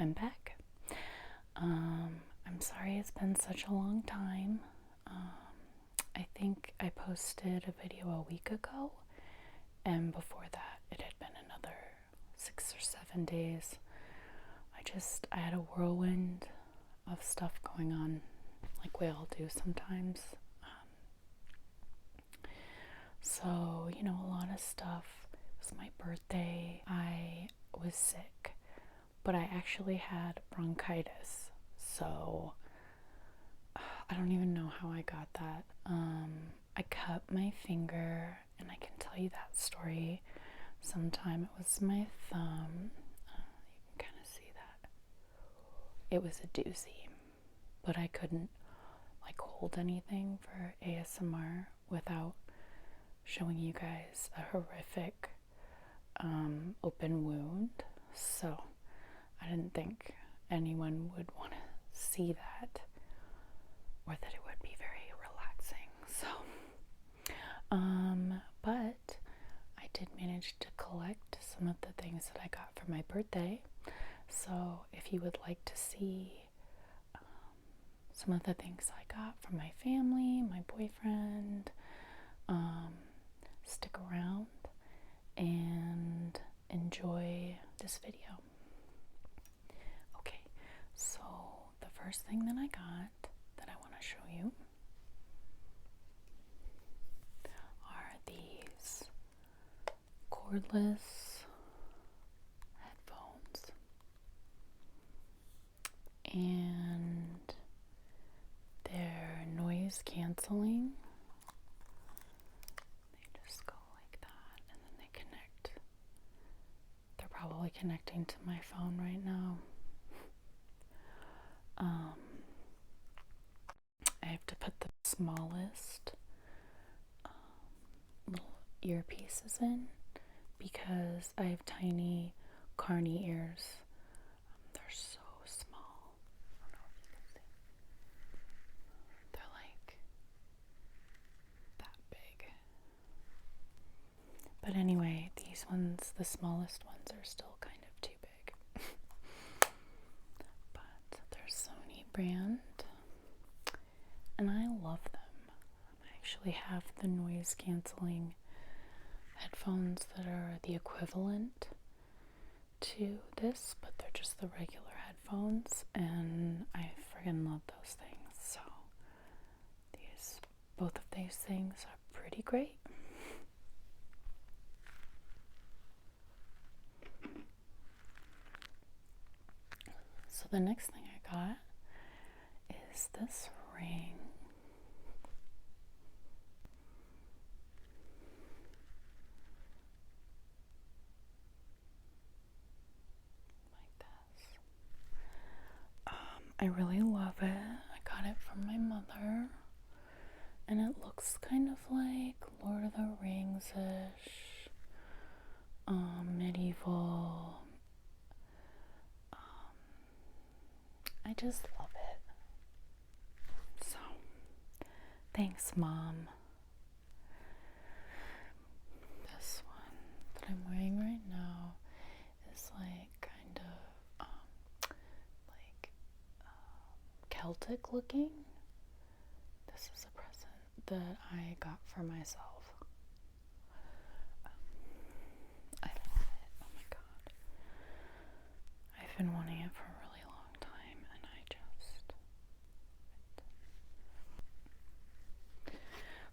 I'm back. I'm sorry it's been such a long time. I think I posted a video a week ago, and before that it had been another 6 or 7 days. I had a whirlwind of stuff going on, like we all do sometimes. So, a lot of stuff. It was my birthday. I was sick, but I actually had bronchitis. So, I don't even know how I got that. I cut my finger, and I can tell you that story sometime. It was my thumb. You can kind of see that. It was a doozy, but I couldn't hold anything for ASMR without showing you guys a horrific open wound. So I didn't think anyone would want to see that, or that it would be very relaxing. So but I did manage to collect some of the things that I got for my birthday. So if you would like to see some of the things I got from my family, my boyfriend, stick around and enjoy this video. Okay, so the first thing that I got that I want to show you are these cordless headphones, and they're noise canceling. They just go like that, and then they connect. They're probably connecting to my phone right now. I have to put the smallest little earpieces in because I have tiny carny ears. They're so small. I don't know if you can see. They're like that big. But anyway, these ones, the smallest ones, are still kind of too big. But they're Sony brand, and I love them. I actually have the noise canceling headphones that are the equivalent to this, but they're just the regular headphones, and I friggin' love those things. So both of these things are pretty great. So the next thing I got is this ring. I really love it. I got it from my mother, and it looks kind of like Lord of the Rings-ish, medieval. I just love it. So, thanks, Mom. This one that I'm wearing right now is kind of Celtic looking. This is a present that I got for myself. I love it. Oh my god. I've been wanting it for a really long time, and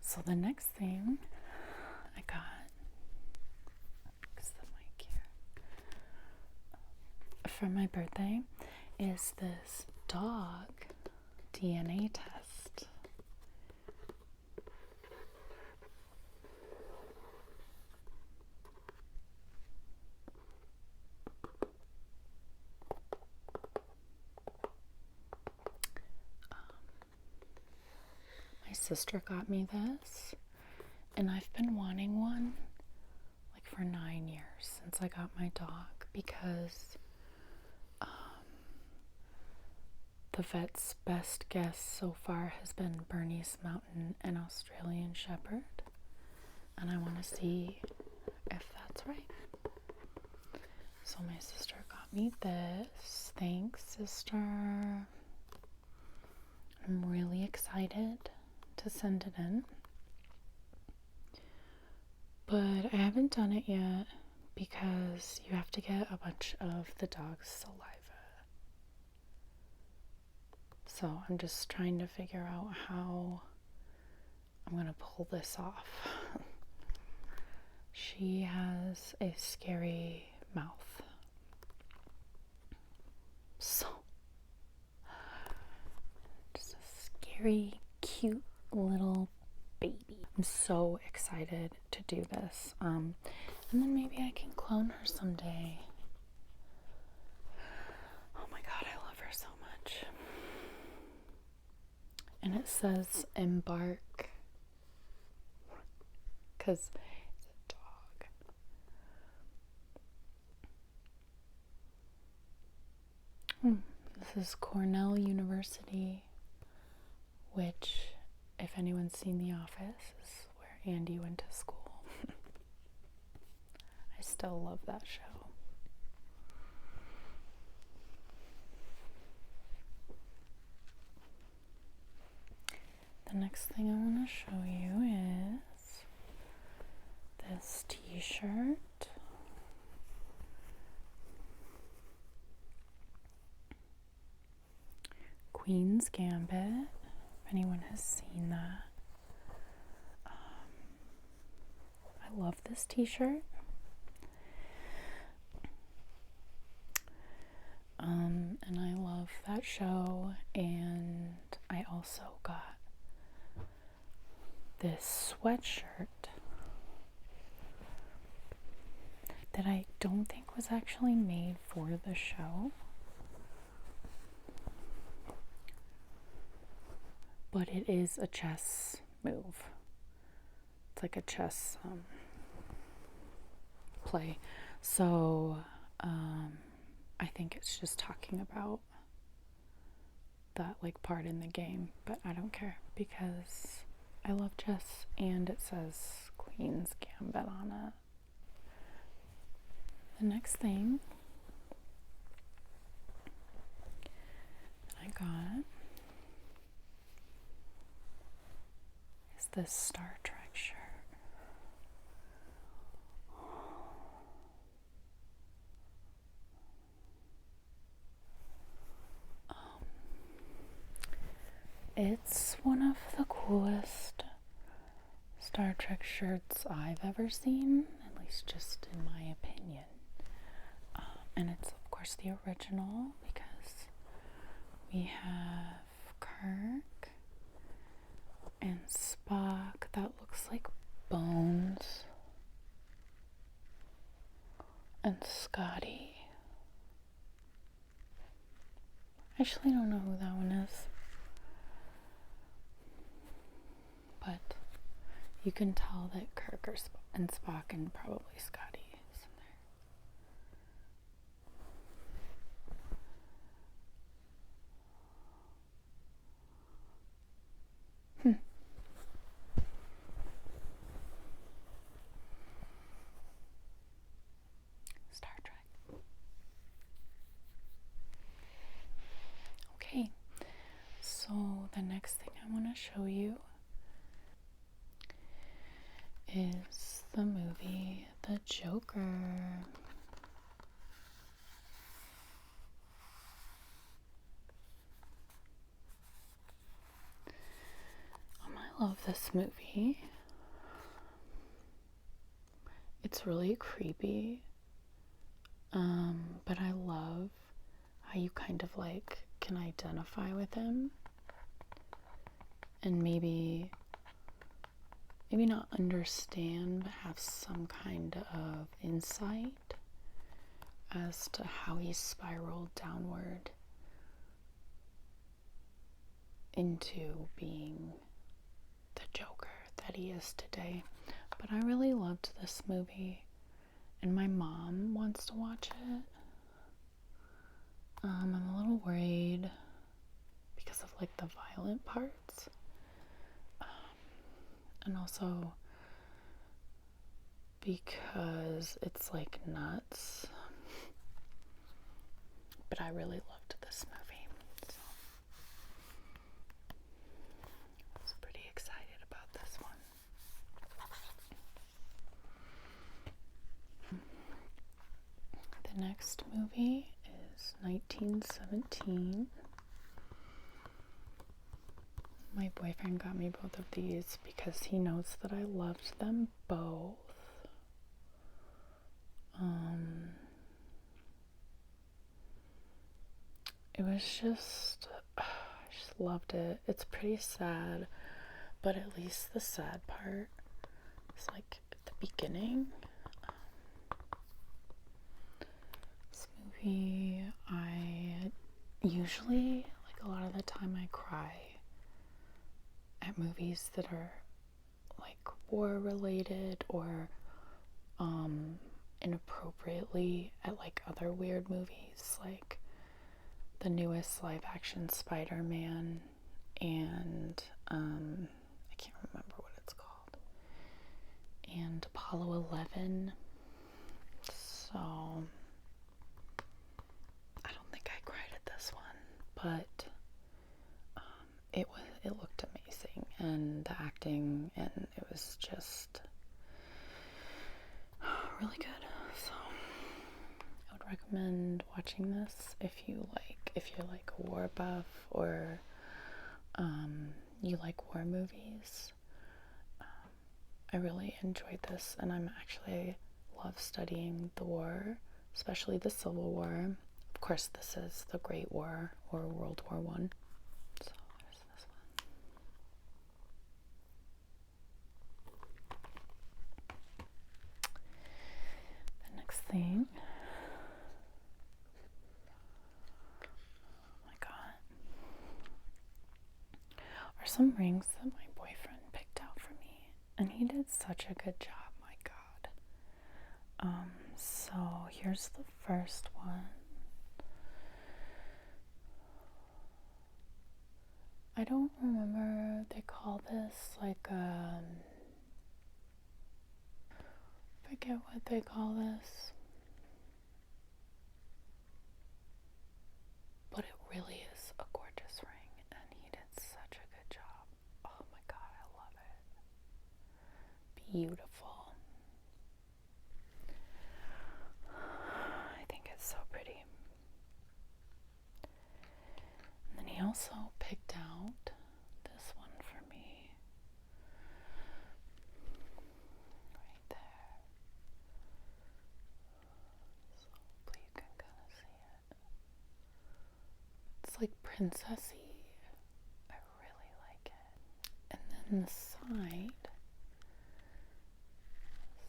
So the next thing I got is the mic here for my birthday is this dog DNA test. My sister got me this, and I've been wanting one for 9 years since I got my dog, because the vet's best guess so far has been Bernese Mountain and Australian Shepherd, and I want to see if that's right. So my sister got me this. Thanks, sister. I'm really excited to send it in. But I haven't done it yet because you have to get a bunch of the dog's saliva. So I'm just trying to figure out how I'm going to pull this off. She has a scary mouth. So, just a scary, cute little baby. I'm so excited to do this. And then maybe I can clone her someday. Oh my god, I love her so much. And it says embark because it's a dog. This is Cornell University, which, if anyone's seen The Office, is where Andy went to school. I still love that show. The next thing I want to show you is this t-shirt. Queen's Gambit, if anyone has seen that. I love this t-shirt. And I love that show, and I also got this sweatshirt that I don't think was actually made for the show, but it is a chess move. It's like a chess play. So I think it's just talking about that like part in the game, but I don't care because I love chess and it says Queen's Gambit on it. The next thing I got is this Star Trek shirt. It's one of the coolest Star Trek shirts I've ever seen, at least just in my opinion. And it's of course the original because we have Kirk and Spock. That looks like Bones. And Scotty. I actually don't know who that one is. But you can tell that Kirk and Spock and probably Scotty is in there. Star Trek. Okay, so the next thing I want to show you is the movie The Joker. I love this movie. It's really creepy, but I love how you kind of like can identify with him and maybe not understand, but have some kind of insight as to how he spiraled downward into being the Joker that he is today. But I really loved this movie, and my mom wants to watch it. I'm a little worried because of like the violent parts. And also because it's like nuts. But but I really loved this movie. So I was pretty excited about this one. The next movie is 1917. My boyfriend got me both of these because he knows that I loved them both. It was just, I just loved it. It's pretty sad, but at least the sad part is like at the beginning. This movie, I usually, like a lot of the time, I cry at movies that are like war related or inappropriately at like other weird movies, like the newest live action Spider-Man and I can't remember what it's called, and Apollo 11. So I don't think I cried at this one, but it looked amazing, and the acting, and it was just really good. So I would recommend watching this if you're like a war buff, or you like war movies. I really enjoyed this, and I'm actually love studying the war, especially the Civil War. Of course, this is the Great War, or World War One. So there's this one. The next thing. Oh my god. Are some rings that my boyfriend picked out for me, and he did such a good job. My god. So here's the first one. I don't remember, they call this like forget what they call this, but it really is a gorgeous ring, and he did such a good job. Oh my god, I love it. Beautiful. I think it's so pretty. And then he also picked out this one for me. Right there. So hopefully you can kind of see it. It's like princessy. I really like it. And then the side,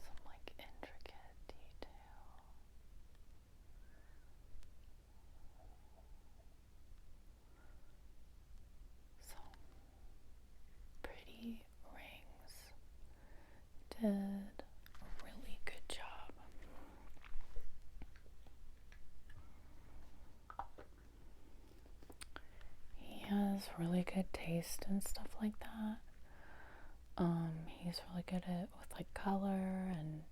some like intricate detail. So pretty rings. Did a really good job. He has really good taste and stuff like that. He's really good at with like color and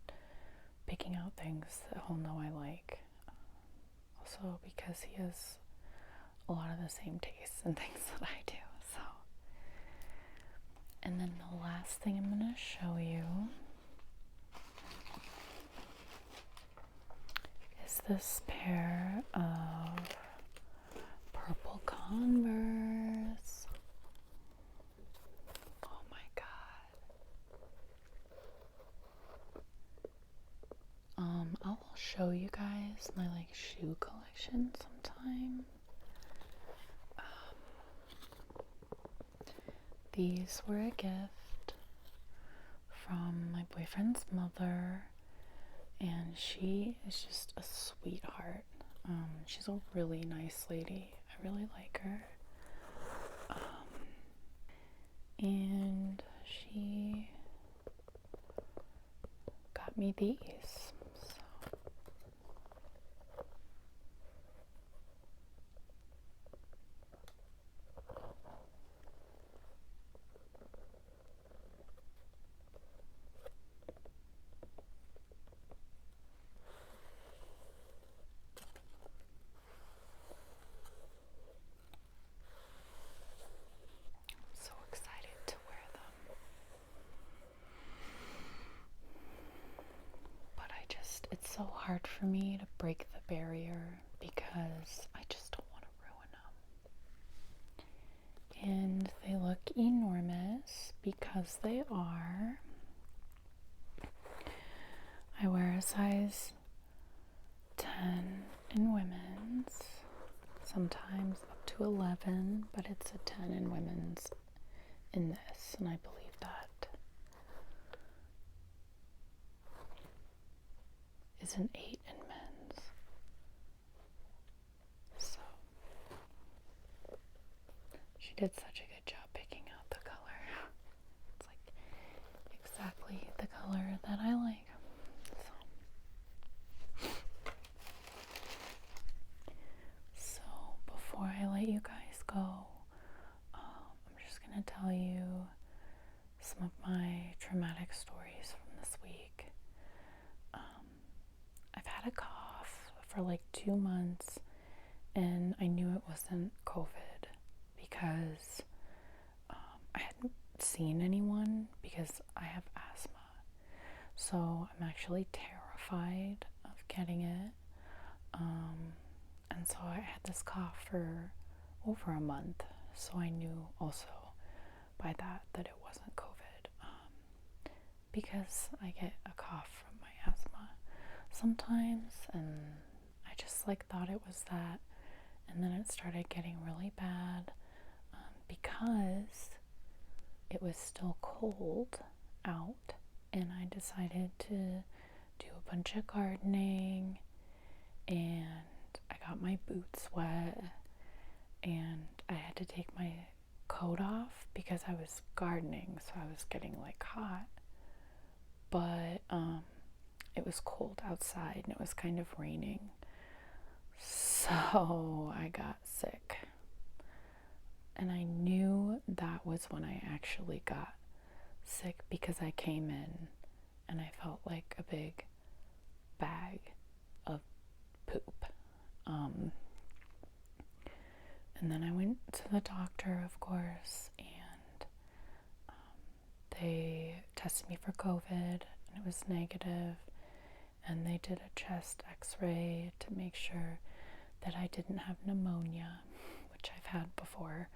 picking out things that he'll know I like. Also because he has a lot of the same tastes and things that I do. So, and then the last thing I'm gonna show you is this pair of purple Converse. Oh my god. I'll show you guys my like shoe collection sometime. These were a gift from my boyfriend's mother, and she is just a sweetheart. She's a really nice lady. I really like her. And she got me these. hard for me to break the barrier because I just don't want to ruin them. And they look enormous because they are. I wear a size 10 in women's, sometimes up to 11, but it's a 10 in women's in this, and I believe that is an 8 in men's. So she did such a good job picking out the color. It's like exactly the color that I like. So before I let you guys go, I'm just gonna tell you some of my traumatic stories from this week. I've had a cough for like 2 months, and I knew it wasn't COVID because I hadn't seen anyone because I have asthma. So I'm actually terrified of getting it. And so I had this cough for over a month. So I knew also by that it wasn't COVID. Because I get a cough from my asthma sometimes, and I just like thought it was that. And then it started getting really bad because it was still cold out, and I decided to do a bunch of gardening, and I got my boots wet, and I had to take my coat off because I was gardening, so I was getting like hot. But it was cold outside, and it was kind of raining, so I got sick. And I knew that was when I actually got sick because I came in and I felt like a big bag of poop. And then I went to the doctor, of course, and they tested me for COVID, and it was negative, and they did a chest x-ray to make sure that I didn't have pneumonia, which I've had before.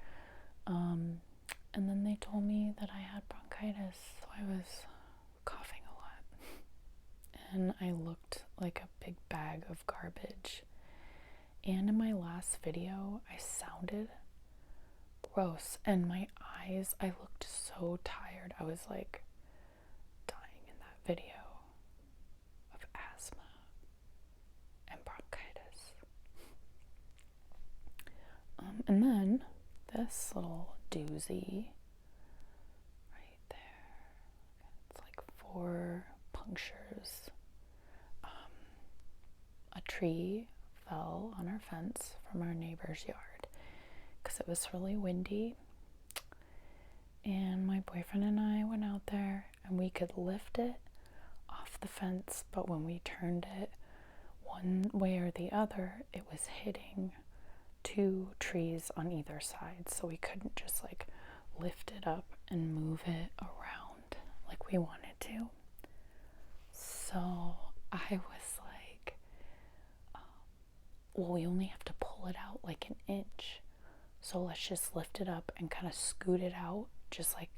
And then they told me that I had bronchitis, so I was coughing a lot. And I looked like a big bag of garbage. And in my last video, I sounded gross. And my eyes, I looked so tired. I was like dying in that video of asthma and bronchitis. And then this little doozy right there, it's like 4 punctures. A tree fell on our fence from our neighbor's yard because it was really windy, and my boyfriend and I went out there, and we could lift it off the fence, but when we turned it one way or the other, it was hitting 2 trees on either side, so we couldn't just like lift it up and move it around like we wanted to. So I was like, well, we only have to pull it out like an inch, so let's just lift it up and kind of scoot it out just like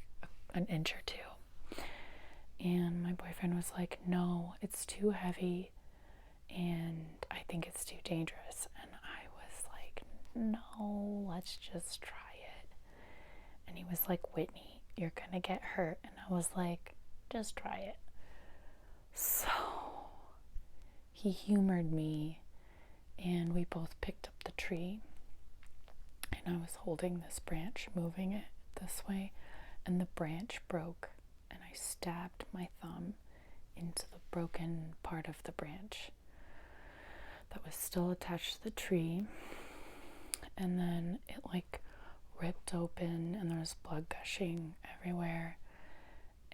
an inch or 2. And my boyfriend was like, no, it's too heavy and I think it's too dangerous. And I was like, no, let's just try it. And he was like, Whitney, you're gonna get hurt. And I was like, just try it. So he humored me, and we both picked up the tree, and I was holding this branch, moving it this way, and the branch broke, and I stabbed my thumb into the broken part of the branch that was still attached to the tree. And then it like ripped open, and there was blood gushing everywhere.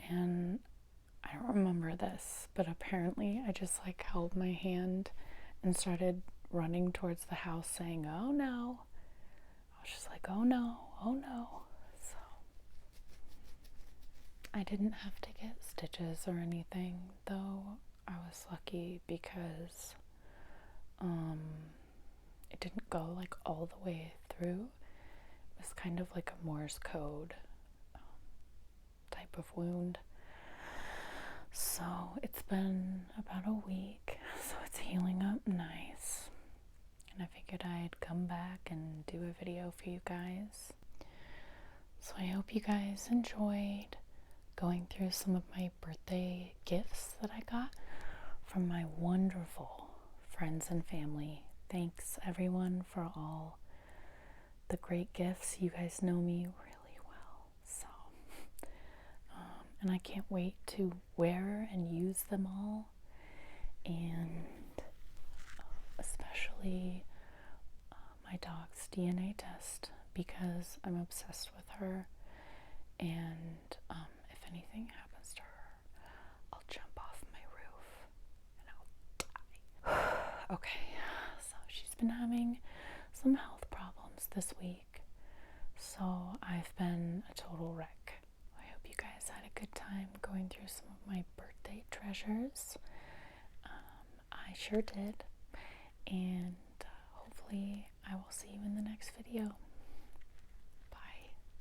And I don't remember this, but apparently I just like held my hand and started running towards the house saying, oh no. I was just like, oh no, oh no. So I didn't have to get stitches or anything, though I was lucky because it didn't go like all the way through. It was kind of like a Morse code type of wound. So it's been about a week, so it's healing up nice. And I figured I'd come back and do a video for you guys. So I hope you guys enjoyed going through some of my birthday gifts that I got from my wonderful friends and family. Thanks everyone for all the great gifts. You guys know me really well. So, and I can't wait to wear and use them all. And especially my dog's DNA test, because I'm obsessed with her, and if anything happens to her, I'll jump off my roof and I'll die. Okay, so she's been having some health problems this week, so I've been a total wreck. I hope you guys had a good time going through some of my birthday treasures. I sure did, and hopefully I will see you in the next video.